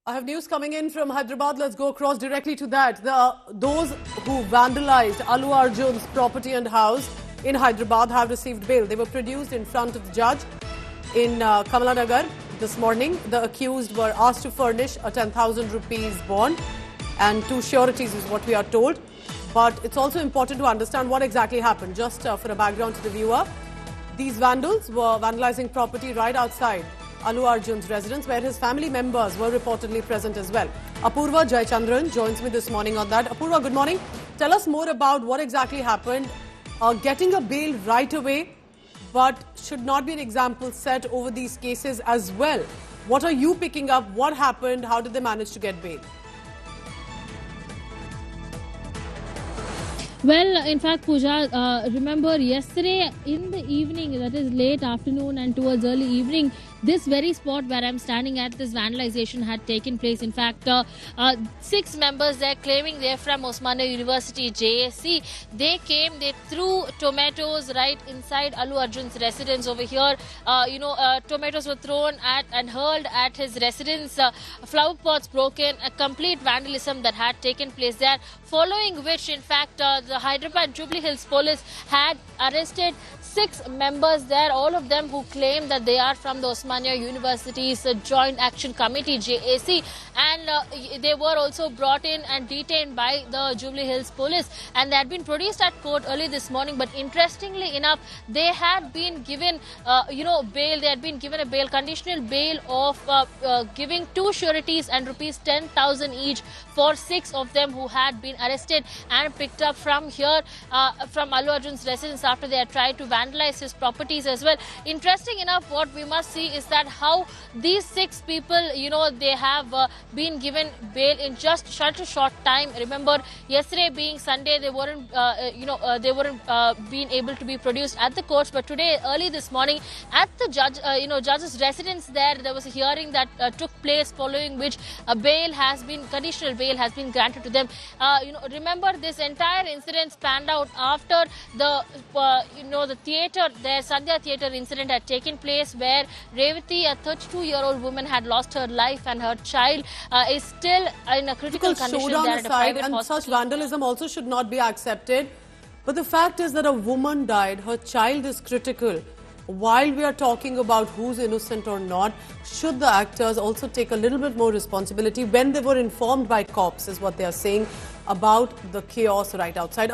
I have news coming in from Hyderabad. Let's go across directly to that. Those who vandalized Allu Arjun's property and house in Hyderabad have received bail. They were produced in front of the judge in Kamalanagar this morning. The accused were asked to furnish a 10,000 rupees bond and 2 sureties is what we are told. But it's also important to understand what exactly happened. Just for a background to the viewer, these vandals were vandalizing property right outside Allu Arjun's residence, where his family members were reportedly present as well. Apurva Jayachandran joins me this morning on that. Apurva, good morning. Tell us more about what exactly happened. Getting a bail right away, but should not be an example set over these cases as well. What are you picking up? What happened? How did they manage to get bail? Well, in fact, Pooja, remember yesterday in the evening, that is late afternoon and towards early evening, this very spot where I'm standing at, this vandalization had taken place. In fact, 6 members there claiming they're from Osmania University, JSC. They came, they threw tomatoes right inside Allu Arjun's residence over here. Tomatoes were thrown at and hurled at his residence. Flower pots broken, a complete vandalism that had taken place there. Following which, in fact, the Hyderabad Jubilee Hills police had arrested 6 members there, all of them who claim that they are from the Osmania University's Joint Action Committee, JAC, and they were also brought in and detained by the Jubilee Hills police, and they had been produced at court early this morning. But interestingly enough, they had been given bail. They had been given a bail, conditional bail of giving 2 sureties and rupees 10,000 each for 6 of them who had been arrested and picked up from here, from Allu Arjun's residence, after they had tried to vandalize his properties as well. Interesting enough, what we must see is that how these 6 people, they have been given bail in just such a short time. Remember, yesterday being Sunday, they weren't, being able to be produced at the courts. But today, early this morning, at the judge's residence, there was a hearing that took place, following which a conditional bail has been granted to them. Remember, this entire incident spanned out after the theatre, the Sandhya Theatre incident had taken place, where Revati, a 32-year-old woman, had lost her life, and her child is still in a critical condition there at a private hospital. And such vandalism also should not be accepted. But the fact is that a woman died, her child is critical. While we are talking about who's innocent or not, should the actors also take a little bit more responsibility when they were informed by cops, is what they are saying, about the chaos right outside?